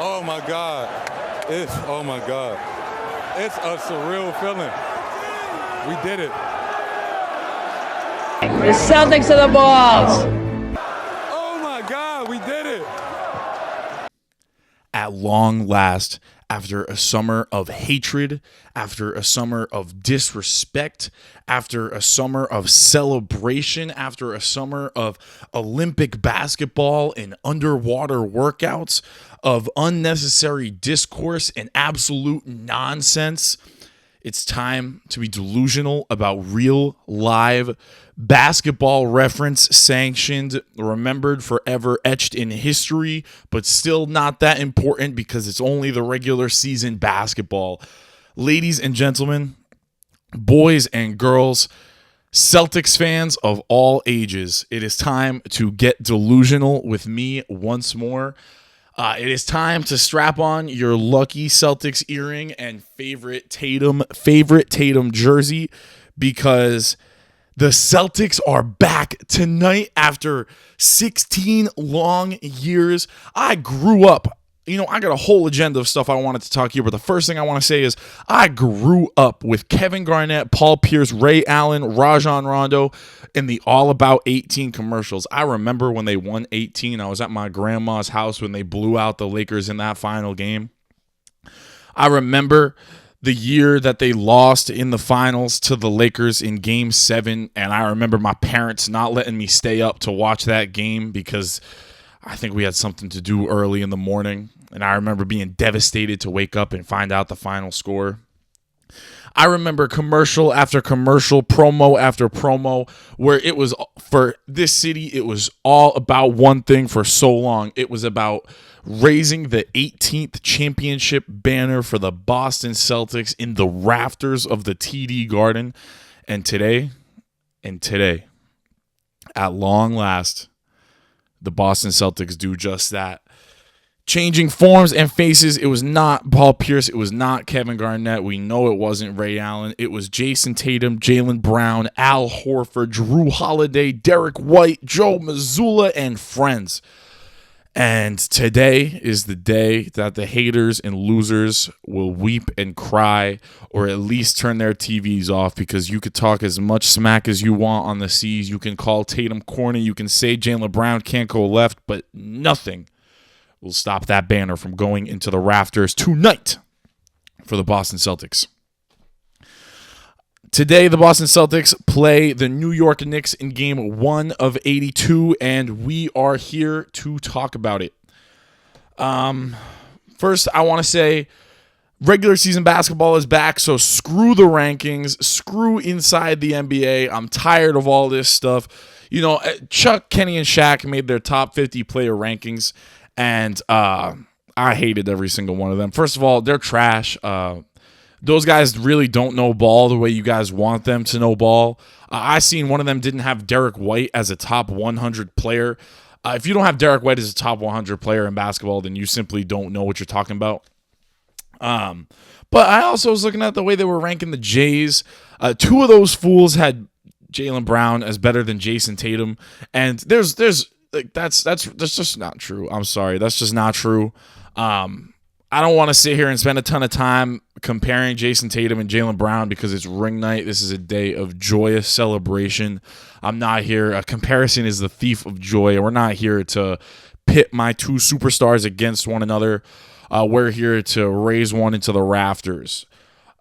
Oh my God. Oh my God. It's a surreal feeling. We did it. The Celtics are the balls. Oh my God, we did it. At long last, after a summer of hatred, after a summer of disrespect, after a summer of celebration, after a summer of Olympic basketball and underwater workouts, of unnecessary discourse and absolute nonsense, it's time to be delusional about real, live, basketball reference sanctioned, remembered forever, etched in history, but still not that important because it's only the regular season basketball. Ladies and gentlemen, boys and girls, Celtics fans of all ages, it is time to get delusional with me once more. It is time to strap on your lucky Celtics earring and favorite Tatum jersey, because the Celtics are back tonight after 16 long years. I grew up, I got a whole agenda of stuff I wanted to talk here, but the first thing I want to say is I grew up with Kevin Garnett, Paul Pierce, Ray Allen, Rajon Rondo, and the All About 18 commercials. I remember when they won 18. I was at my grandma's house when they blew out the Lakers in that final game. I remember the year that they lost in the finals to the Lakers in Game 7, and I remember my parents not letting me stay up to watch that game because I think we had something to do early in the morning, and I remember being devastated to wake up and find out the final score. I remember commercial after commercial, promo after promo, where it was, for this city, it was all about one thing for so long. It was about raising the 18th championship banner for the Boston Celtics in the rafters of the TD Garden. And today, at long last, the Boston Celtics do just that. Changing forms and faces, it was not Paul Pierce, it was not Kevin Garnett, we know it wasn't Ray Allen, it was Jason Tatum, Jaylen Brown, Al Horford, Jrue Holiday, Derek White, Joe Mazzulla, and friends. And today is the day that the haters and losers will weep and cry, or at least turn their TVs off, because you could talk as much smack as you want on the C's. You can call Tatum corny. You can say Jaylen Brown can't go left, but nothing will stop that banner from going into the rafters tonight for the Boston Celtics. Today, the Boston Celtics play the New York Knicks in Game 1 of 82, and we are here to talk about it. First, I want to say regular season basketball is back, so screw the rankings, screw inside the NBA. I'm tired of all this stuff. Chuck, Kenny, and Shaq made their top 50 player rankings, and I hated every single one of them. First of all, they're trash. Those guys really don't know ball the way you guys want them to know ball. I seen one of them didn't have Derek White as a top 100 player. If you don't have Derek White as a top 100 player in basketball, then you simply don't know what you're talking about. But I also was looking at the way they were ranking the Jays. Two of those fools had Jaylen Brown as better than Jason Tatum, and there's that's just not true. I'm sorry, that's just not true. I don't want to sit here and spend a ton of time comparing Jason Tatum and Jaylen Brown because it's ring night. This is a day of joyous celebration. I'm not here. A comparison is the thief of joy. We're not here to pit my two superstars against one another. We're here to raise one into the rafters.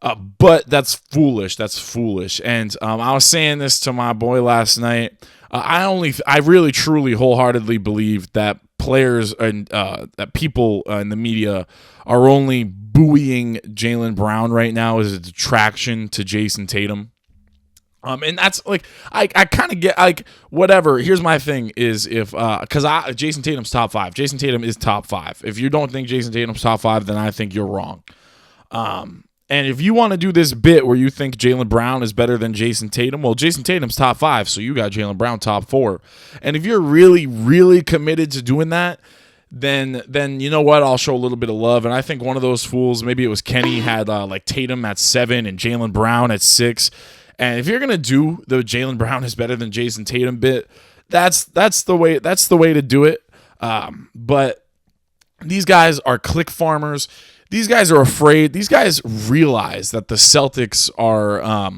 But that's foolish. That's foolish. And I was saying this to my boy last night. I really, truly, wholeheartedly believe that players and that people in the media are only buoying Jaylen Brown right now as a detraction to Jason Tatum. And that's like, I kind of get like, whatever. Here's my thing is because Jason Tatum's top 5. Jason Tatum is top 5. If you don't think Jason Tatum's top 5, then I think you're wrong. And if you want to do this bit where you think Jaylen Brown is better than Jason Tatum, well, Jason Tatum's top 5, so you got Jaylen Brown top 4. And if you're really, really committed to doing that, then you know what? I'll show a little bit of love. And I think one of those fools, maybe it was Kenny, had like Tatum at 7 and Jaylen Brown at 6. And if you're gonna do the Jaylen Brown is better than Jason Tatum bit, that's the way to do it. But These guys are click farmers. These guys are afraid. These guys realize that the Celtics are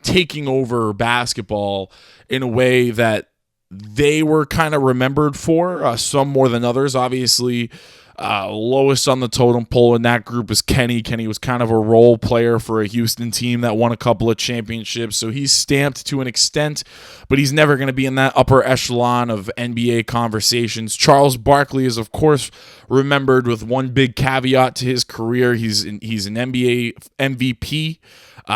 taking over basketball in a way that they were kind of remembered for, some more than others. Obviously, lowest on the totem pole in that group is Kenny. Kenny was kind of a role player for a Houston team that won a couple of championships, so he's stamped to an extent, but he's never going to be in that upper echelon of NBA conversations. Charles Barkley is, of course, remembered with one big caveat to his career. He's an NBA MVP.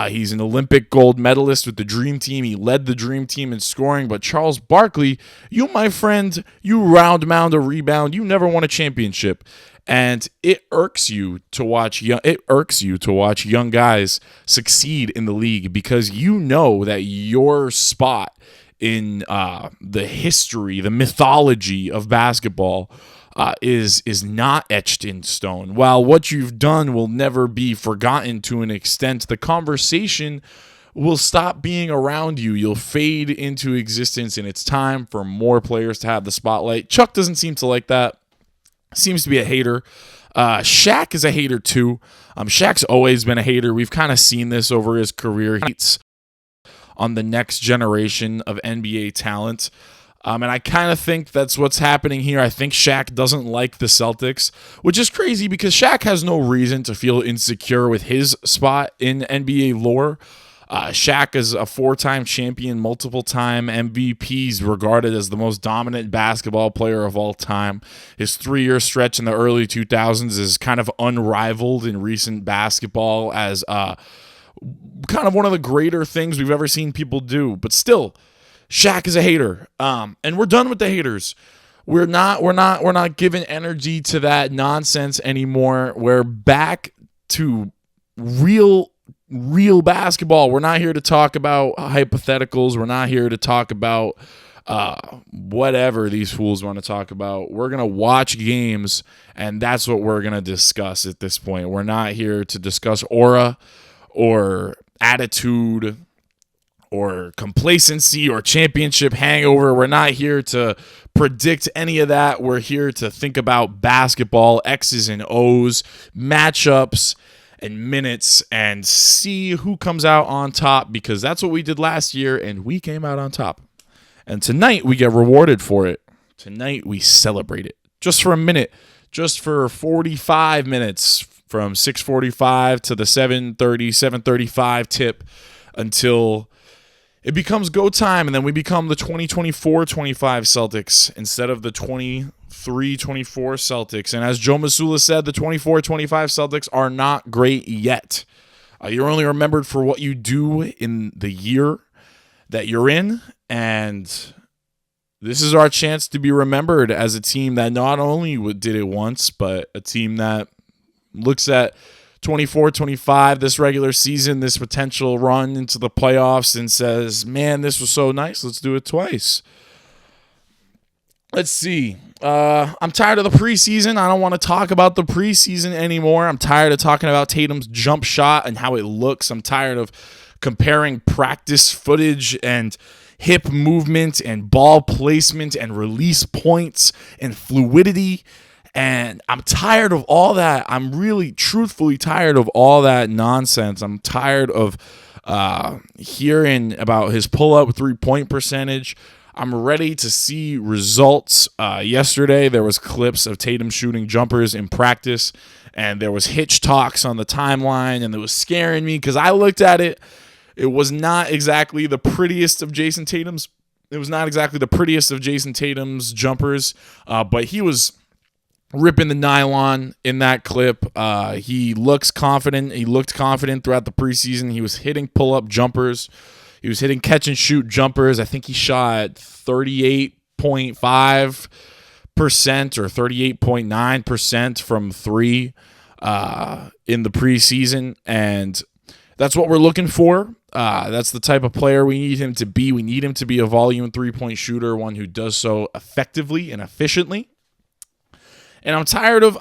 He's an Olympic gold medalist with the Dream Team. He led the Dream Team in scoring. But Charles Barkley, you, my friend, you round mound a rebound. You never won a championship, and it irks you to watch young guys succeed in the league, because you know that your spot in the history, the mythology of basketball is not etched in stone. While what you've done will never be forgotten to an extent, the conversation will stop being around you. You'll fade into existence, and it's time for more players to have the spotlight. Chuck doesn't seem to like that. Seems to be a hater. Shaq is a hater too. Shaq's always been a hater. We've kind of seen this over his career. He hates on the next generation of NBA talent. And I kind of think that's what's happening here. I think Shaq doesn't like the Celtics, which is crazy because Shaq has no reason to feel insecure with his spot in NBA lore. Shaq is a 4-time champion, multiple-time MVPs, regarded as the most dominant basketball player of all time. His 3-year stretch in the early 2000s is kind of unrivaled in recent basketball as kind of one of the greater things we've ever seen people do. But still, Shaq is a hater, and we're done with the haters. We're not giving energy to that nonsense anymore. We're back to real basketball. We're not here to talk about hypotheticals. We're not here to talk about whatever these fools want to talk about. We're gonna watch games, and that's what we're gonna discuss at this point. We're not here to discuss aura or attitude or complacency or championship hangover. We're not here to predict any of that. We're here to think about basketball, X's and O's, matchups, and minutes, and see who comes out on top, because that's what we did last year, and we came out on top. And tonight, we get rewarded for it. Tonight, we celebrate it. Just for a minute, just for 45 minutes, from 6:45 to the 7:35 tip, until it becomes go time, and then we become the 2024-25 Celtics instead of the 23-24 Celtics. And as Joe Mazzulla said, the 24-25 Celtics are not great yet. You're only remembered for what you do in the year that you're in, and this is our chance to be remembered as a team that not only did it once, but a team that looks at 24-25, this regular season, this potential run into the playoffs, and says, man, this was so nice. Let's do it twice. Let's see. I'm tired of the preseason. I don't want to talk about the preseason anymore. I'm tired of talking about Tatum's jump shot and how it looks. I'm tired of comparing practice footage and hip movement and ball placement and release points and fluidity. And I'm tired of all that. I'm really, truthfully tired of all that nonsense. I'm tired of hearing about his pull-up three-point percentage. I'm ready to see results. Yesterday, there was clips of Tatum shooting jumpers in practice, and there was hitch talks on the timeline, and it was scaring me because I looked at it. It was not exactly the prettiest of Jason Tatum's. It was not exactly the prettiest of Jason Tatum's jumpers, but he was ripping the nylon in that clip. He looks confident. He looked confident throughout the preseason. He was hitting pull-up jumpers. He was hitting catch-and-shoot jumpers. I think he shot 38.5% or 38.9% from three in the preseason, and that's what we're looking for. That's the type of player we need him to be. We need him to be a volume three-point shooter, one who does so effectively and efficiently. And I'm tired of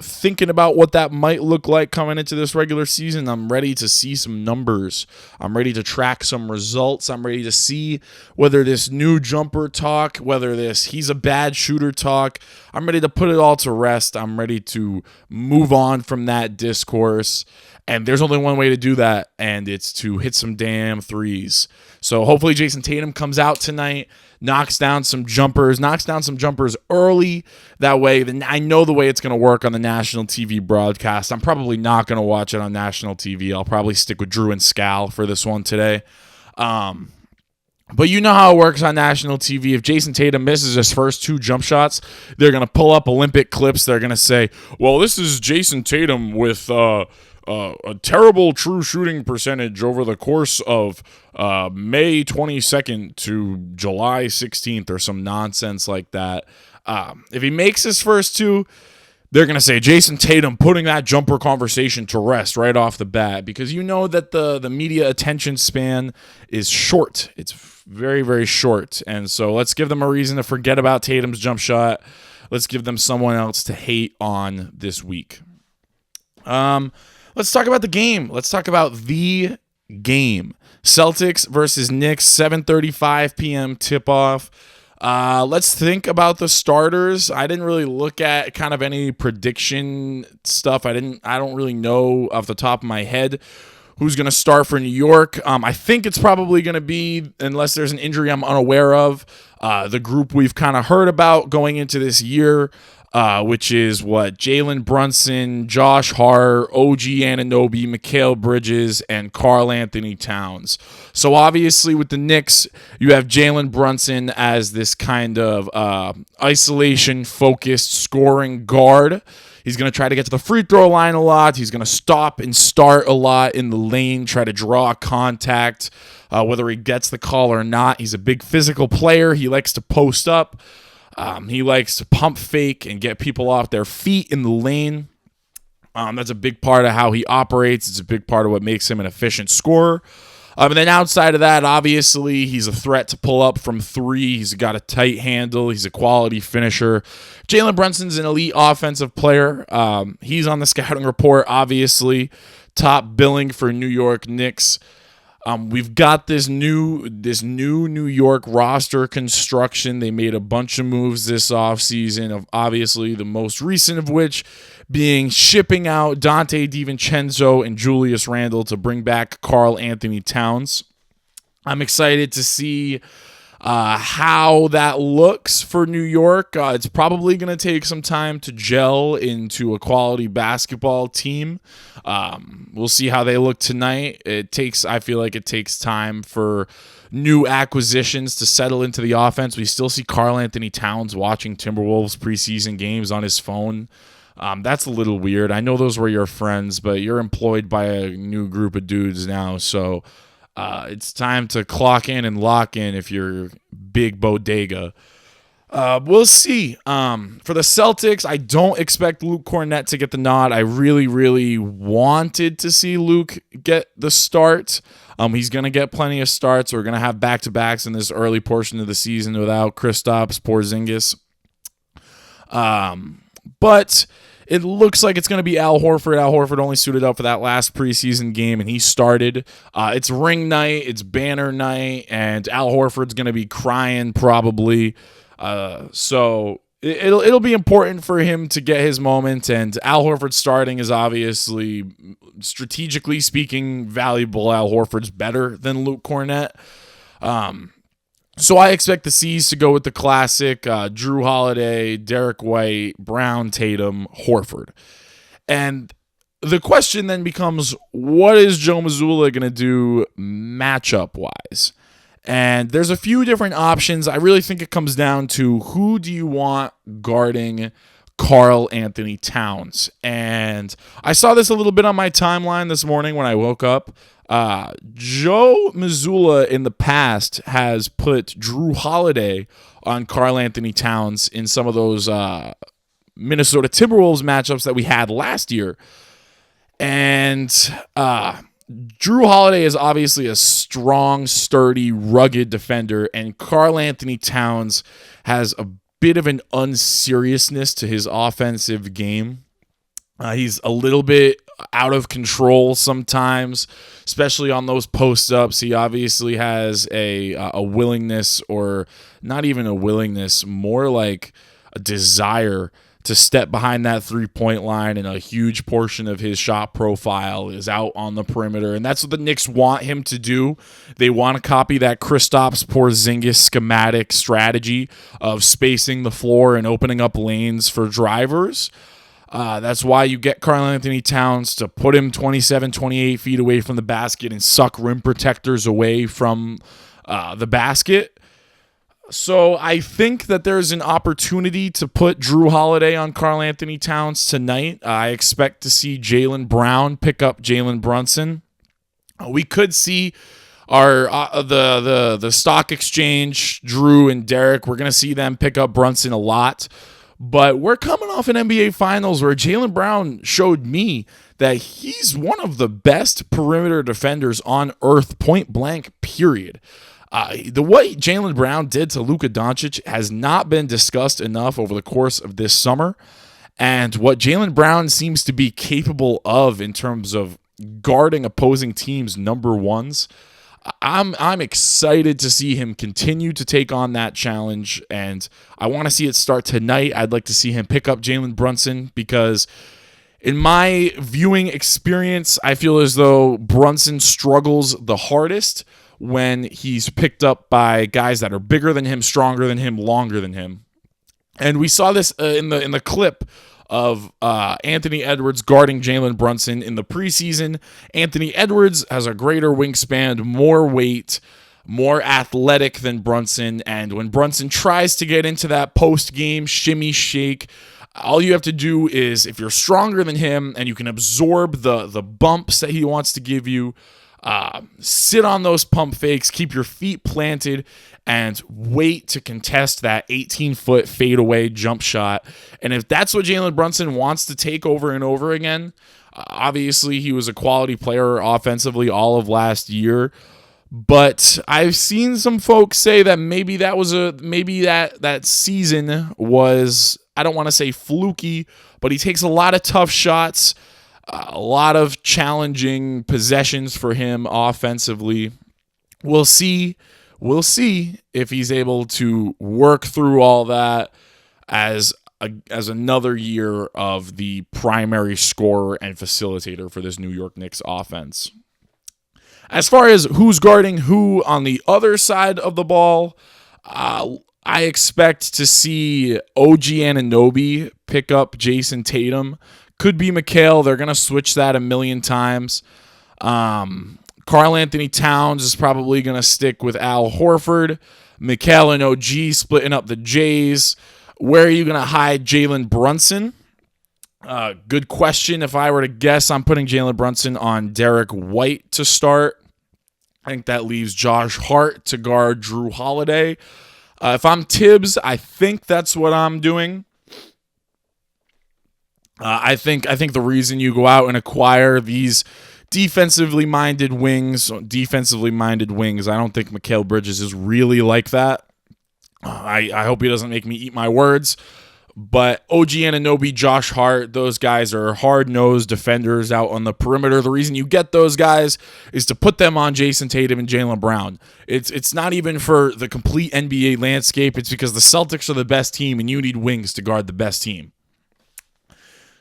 thinking about what that might look like coming into this regular season. I'm ready to see some numbers. I'm ready to track some results. I'm ready to see whether this new jumper talk, whether this he's a bad shooter talk, I'm ready to put it all to rest. I'm ready to move on from that discourse. And there's only one way to do that, and it's to hit some damn threes. So hopefully Jason Tatum comes out tonight, knocks down some jumpers early. That way, then I know the way it's going to work on the national TV broadcast. I'm probably not going to watch it on national TV. I'll probably stick with Drew and Scal for this one today. But you know how it works on national TV. If Jason Tatum misses his first 2 jump shots, they're going to pull up Olympic clips. They're going to say, well, this is Jason Tatum with a terrible true shooting percentage over the course of May 22nd to July 16th or some nonsense like that. If he makes his first 2, they're going to say Jason Tatum putting that jumper conversation to rest right off the bat, because you know that the media attention span is short. It's very, very short. And so let's give them a reason to forget about Tatum's jump shot. Let's give them someone else to hate on this week. Let's talk about the game. Let's talk about the game. Celtics versus Knicks, 7:35 p.m. tip-off. Let's think about the starters. I didn't really look at kind of any prediction stuff. I don't really know off the top of my head who's going to start for New York. I think it's probably going to be, unless there's an injury I'm unaware of, the group we've kind of heard about going into this year. Which is Jalen Brunson, Josh Hart, OG Anunoby, Mikal Bridges, and Karl Anthony Towns. So obviously with the Knicks, you have Jalen Brunson as this kind of isolation-focused scoring guard. He's going to try to get to the free throw line a lot. He's going to stop and start a lot in the lane, try to draw contact, whether he gets the call or not. He's a big physical player. He likes to post up. He likes to pump fake and get people off their feet in the lane. That's a big part of how he operates. It's a big part of what makes him an efficient scorer. And then outside of that, obviously, he's a threat to pull up from 3. He's got a tight handle. He's a quality finisher. Jalen Brunson's an elite offensive player. He's on the scouting report, obviously. Top billing for New York Knicks. We've got this new New York roster construction. They made a bunch of moves this offseason, of obviously the most recent of which being shipping out Dante DiVincenzo and Julius Randle to bring back Karl Anthony Towns. I'm excited to see how that looks for New York. It's probably going to take some time to gel into a quality basketball team. We'll see how they look tonight. I feel like it takes time for new acquisitions to settle into the offense. We still see Karl Anthony Towns watching Timberwolves preseason games on his phone. That's a little weird. I know those were your friends, but you're employed by a new group of dudes now, so it's time to clock in and lock in if you're big Bodega. We'll see. For the Celtics, I don't expect Luke Kornet to get the nod. I really, really wanted to see Luke get the start. He's going to get plenty of starts. We're going to have back-to-backs in this early portion of the season without Kristaps Porzingis. But it looks like it's going to be Al Horford. Al Horford only suited up for that last preseason game, and he started. It's ring night, it's banner night, and Al Horford's going to be crying probably. So it'll be important for him to get his moment, and Al Horford starting is obviously, strategically speaking, valuable. Al Horford's better than Luke Kornet. So I expect the C's to go with the classic Drew Holiday, Derek White, Brown, Tatum, Horford. And the question then becomes, what is Joe Mazzulla going to do matchup-wise? And there's a few different options. I really think it comes down to who do you want guarding Karl Anthony Towns. And I saw this a little bit on my timeline this morning when I woke up. Joe Mazzulla in the past has put Drew Holiday on Karl Anthony Towns in some of those Minnesota Timberwolves matchups that we had last year. And Drew Holiday is obviously a strong, sturdy, rugged defender, and Karl Anthony Towns has a bit of an unseriousness to his offensive game. He's a little bit out of control sometimes, especially on those post-ups. He obviously has a willingness, or not even a willingness, more like a desire to step behind that three-point line, and a huge portion of his shot profile is out on the perimeter, and that's what the Knicks want him to do. They want to copy that Kristaps Porzingis schematic strategy of spacing the floor and opening up lanes for drivers. That's why you get Karl-Anthony Towns to put him 27, 28 feet away from the basket and suck rim protectors away from the basket. So I think that there's an opportunity to put Drew Holiday on Karl-Anthony Towns tonight. I expect to see Jaylen Brown pick up Jalen Brunson. We could see our the stock exchange, Drew and Derek. We're going to see them pick up Brunson a lot. But we're coming off an NBA Finals where Jaylen Brown showed me that he's one of the best perimeter defenders on earth, point blank, period. What Jaylen Brown did to Luka Doncic has not been discussed enough over the course of this summer. And what Jaylen Brown seems to be capable of in terms of guarding opposing teams' number ones, I'm excited to see him continue to take on that challenge, and I want to see it start tonight. I'd like to see him pick up Jalen Brunson because in my viewing experience, I feel as though Brunson struggles the hardest when he's picked up by guys that are bigger than him, stronger than him, longer than him. And we saw this in the clip of Anthony Edwards guarding Jalen Brunson in the preseason. Anthony Edwards has a greater wingspan, more weight, more athletic than Brunson. And when Brunson tries to get into that post-game shimmy shake, all you have to do is, if you're stronger than him and you can absorb the bumps that he wants to give you, sit on those pump fakes, keep your feet planted, and wait to contest that 18-foot fadeaway jump shot. And if that's what Jalen Brunson wants to take over and over again, obviously he was a quality player offensively all of last year. But I've seen some folks say that maybe that season was, I don't want to say fluky, but he takes a lot of tough shots, a lot of challenging possessions for him offensively. We'll see if he's able to work through all that as another year of the primary scorer and facilitator for this New York Knicks offense. As far as who's guarding who on the other side of the ball, I expect to see OG Anunoby pick up Jason Tatum. Could be Mikal. They're going to switch that a million times. Karl-Anthony Towns is probably going to stick with Al Horford. Mikal and OG splitting up the Jays. Where are you going to hide Jalen Brunson? Good question. If I were to guess, I'm putting Jalen Brunson on Derek White to start. I think that leaves Josh Hart to guard Drew Holiday. If I'm Tibbs, I think that's what I'm doing. I think the reason you go out and acquire these defensively minded wings, I don't think Mikal Bridges is really like that. I hope he doesn't make me eat my words. But OG Anunoby, Josh Hart, those guys are hard-nosed defenders out on the perimeter. The reason you get those guys is to put them on Jason Tatum and Jaylen Brown. It's not even for the complete NBA landscape. It's because the Celtics are the best team, and you need wings to guard the best team.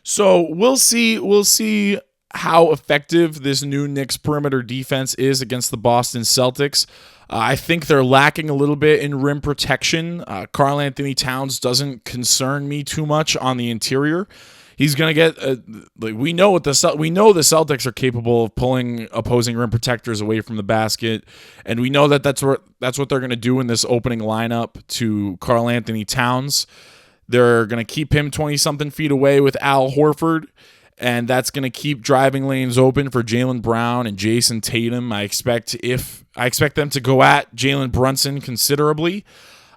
So we'll see how effective this new Knicks perimeter defense is against the Boston Celtics. I think they're lacking a little bit in rim protection. Karl-Anthony Towns doesn't concern me too much on the interior. He's going to get we know the Celtics are capable of pulling opposing rim protectors away from the basket, and we know that's what they're going to do in this opening lineup to Karl-Anthony Towns. They're going to keep him 20-something feet away with Al Horford, and that's going to keep driving lanes open for Jaylen Brown and Jason Tatum. I expect them to go at Jalen Brunson considerably.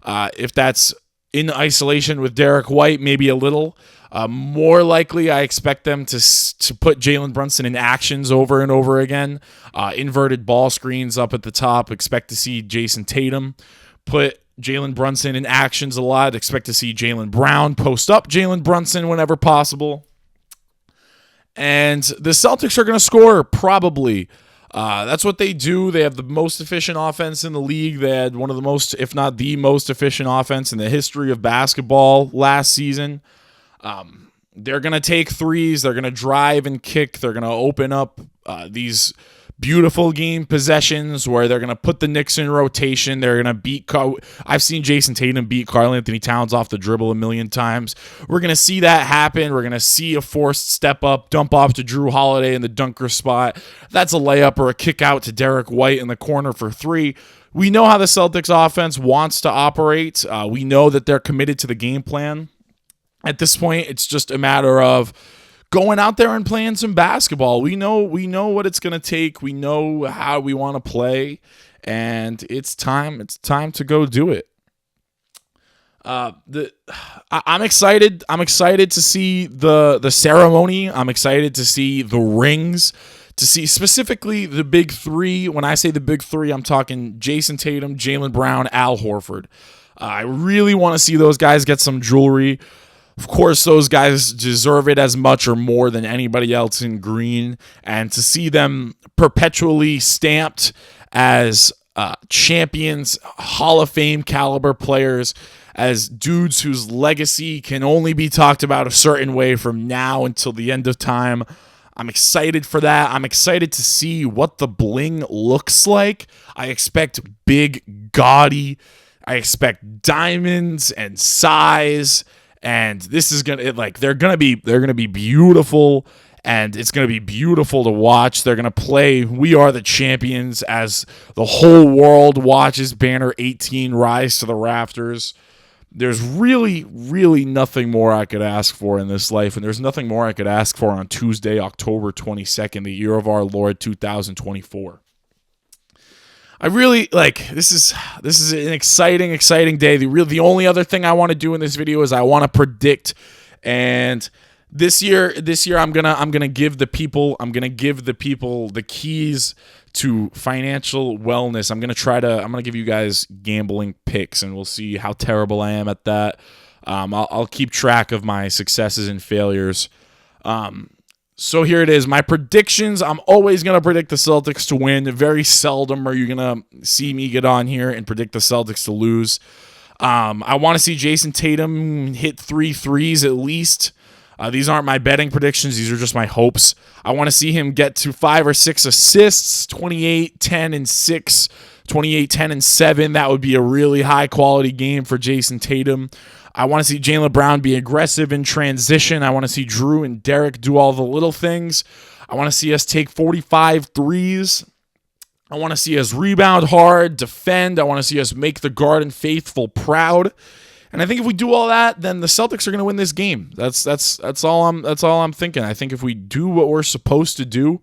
If that's in isolation with Derek White, maybe a little. More likely, I expect them to put Jalen Brunson in actions over and over again. Inverted ball screens up at the top. Expect to see Jason Tatum put Jalen Brunson in actions a lot. Expect to see Jaylen Brown post up Jalen Brunson whenever possible. And the Celtics are going to score, probably. That's what they do. They have the most efficient offense in the league. They had one of the most, if not the most efficient offense in the history of basketball last season. They're going to take threes. They're going to drive and kick. They're going to open up these beautiful game possessions where they're going to put the Knicks in rotation. They're going to beat I've seen Jason Tatum beat Karl-Anthony Towns off the dribble a million times. We're going to see that happen. We're going to see a forced step up, dump off to Drew Holiday in the dunker spot. That's a layup or a kick out to Derek White in the corner for three. We know how the Celtics offense wants to operate. We know that they're committed to the game plan. At this point, it's just a matter of going out there and playing some basketball. We know what it's going to take. We know how we want to play, and it's time to go do it. I'm excited. I'm excited to see the ceremony. I'm excited to see the rings, to see specifically the big three. When I say the big three, I'm talking Jason Tatum, Jaylen Brown, Al Horford. I really want to see those guys get some jewelry. Of course, those guys deserve it as much or more than anybody else in green. And to see them perpetually stamped as champions, Hall of Fame caliber players, as dudes whose legacy can only be talked about a certain way from now until the end of time. I'm excited for that. I'm excited to see what the bling looks like. I expect big, gaudy. I expect diamonds and size. And this is they're gonna be beautiful, and it's gonna be beautiful to watch. They're gonna play "We Are the Champions" as the whole world watches Banner 18 rise to the rafters. There's really, really nothing more I could ask for in this life, and there's nothing more I could ask for on Tuesday, October 22nd, the year of our Lord 2024. I really this is an exciting day. The only other thing I want to do in this video is I want to predict, and this year I'm gonna give the people the keys to financial wellness. I'm gonna give you guys gambling picks, and we'll see how terrible I am at that. I'll keep track of my successes and failures. So here it is. My predictions. I'm always going to predict the Celtics to win. Very seldom are you going to see me get on here and predict the Celtics to lose. I want to see Jason Tatum hit 3 threes at least. These aren't my betting predictions. These are just my hopes. I want to see him get to 5 or 6 assists, 28, 10, and 6, 28, 10, and 7. That would be a really high-quality game for Jason Tatum. I want to see Jaylen Brown be aggressive in transition. I want to see Drew and Derek do all the little things. I want to see us take 45 threes. I want to see us rebound hard, defend. I want to see us make the Garden faithful proud. And I think if we do all that, then the Celtics are going to win this game. That's all I'm thinking. I think if we do what we're supposed to do,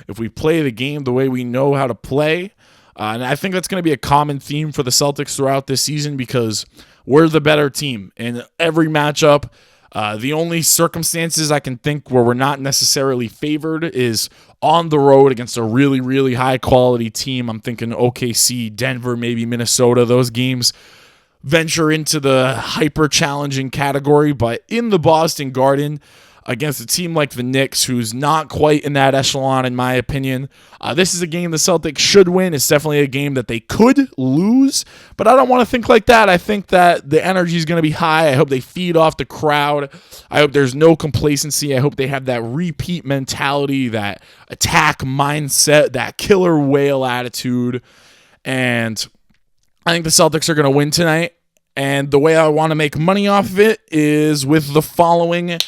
if we play the game the way we know how to play, and I think that's going to be a common theme for the Celtics throughout this season because we're the better team in every matchup. The only circumstances I can think where we're not necessarily favored is on the road against a really, really high-quality team. I'm thinking OKC, Denver, maybe Minnesota. Those games venture into the hyper-challenging category. But in the Boston Garden, against a team like the Knicks, who's not quite in that echelon, in my opinion, this is a game the Celtics should win. It's definitely a game that they could lose, but I don't want to think like that. I think that the energy is going to be high. I hope they feed off the crowd. I hope there's no complacency. I hope they have that repeat mentality, that attack mindset, that killer whale attitude, and I think the Celtics are going to win tonight, and the way I want to make money off of it is with the following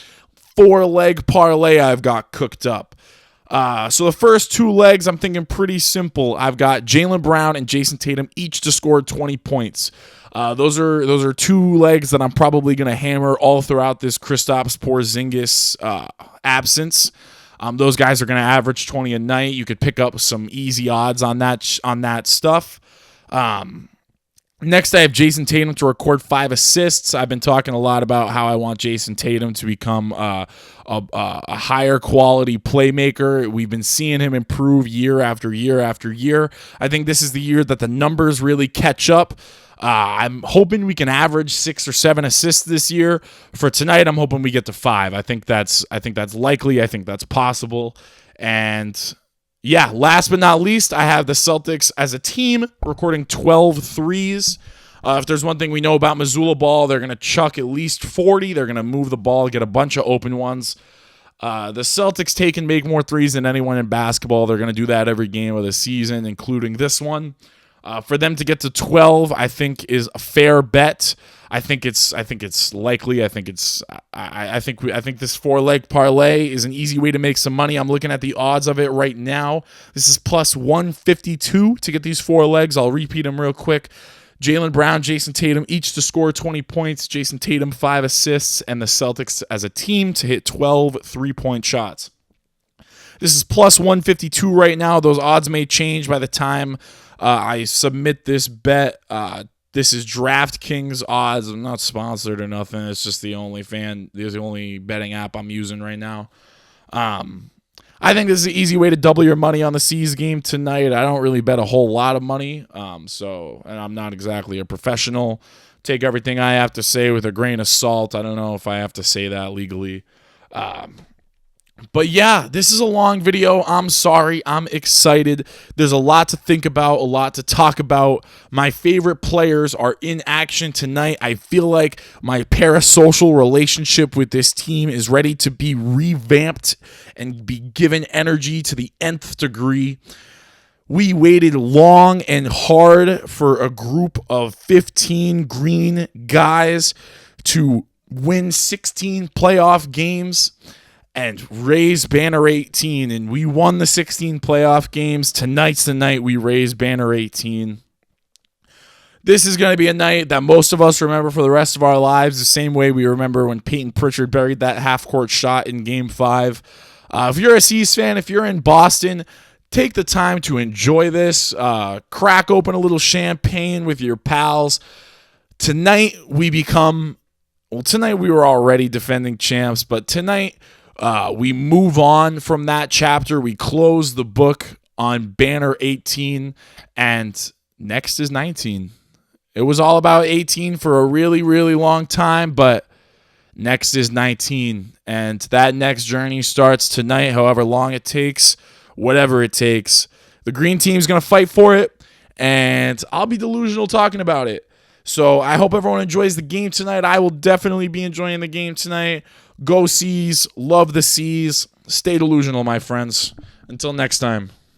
4-leg parlay I've got cooked up. So the first 2 legs, I'm thinking pretty simple. I've got Jaylen Brown and Jason Tatum each to score 20 points. Those are 2 legs that I'm probably going to hammer all throughout this Kristaps Porzingis absence. Those guys are going to average 20 a night. You could pick up some easy odds on that stuff. Next, I have Jason Tatum to record 5 assists. I've been talking a lot about how I want Jason Tatum to become a higher quality playmaker. We've been seeing him improve year after year after year. I think this is the year that the numbers really catch up. I'm hoping we can average 6 or 7 assists this year. For tonight, I'm hoping we get to 5. I think that's likely. I think that's possible. And yeah, last but not least, I have the Celtics as a team recording 12 threes. If there's one thing we know about Missoula ball, they're going to chuck at least 40. They're going to move the ball, get a bunch of open ones. The Celtics take and make more threes than anyone in basketball. They're going to do that every game of the season, including this one. For them to get to 12, I think is a fair bet. I think it's likely. I think this 4-leg parlay is an easy way to make some money. I'm looking at the odds of it right now. This is plus 152 to get these 4 legs. I'll repeat them real quick. Jaylen Brown, Jason Tatum, each to score 20 points. Jason Tatum, 5 assists, and the Celtics as a team to hit 12 three-point shots. This is plus 152 right now. Those odds may change by the time I submit this bet. This is DraftKings odds. I'm not sponsored or nothing. It's just the only betting app I'm using right now. I think this is an easy way to double your money on the C's game tonight. I don't really bet a whole lot of money, and I'm not exactly a professional. Take everything I have to say with a grain of salt. I don't know if I have to say that legally. But yeah, this is a long video. I'm sorry. I'm excited. There's a lot to think about, a lot to talk about. My favorite players are in action tonight. I feel like my parasocial relationship with this team is ready to be revamped and be given energy to the nth degree. We waited long and hard for a group of 15 green guys to win 16 playoff games and raise banner 18, and we won the 16 playoff games. Tonight's the night we raise banner 18. This is going to be a night that most of us remember for the rest of our lives, the same way we remember when Peyton Pritchard buried that half-court shot in Game 5. If you're a C's fan, if you're in Boston, take the time to enjoy this. Crack open a little champagne with your pals. Tonight we were already defending champs, but tonight we move on from that chapter. We close the book on banner 18, and next is 19. It was all about 18 for a really, really long time, but next is 19, and that next journey starts tonight, however long it takes, whatever it takes. The green team's going to fight for it, and I'll be delusional talking about it. So I hope everyone enjoys the game tonight. I will definitely be enjoying the game tonight. Go C's. Love the C's. Stay delusional, my friends. Until next time.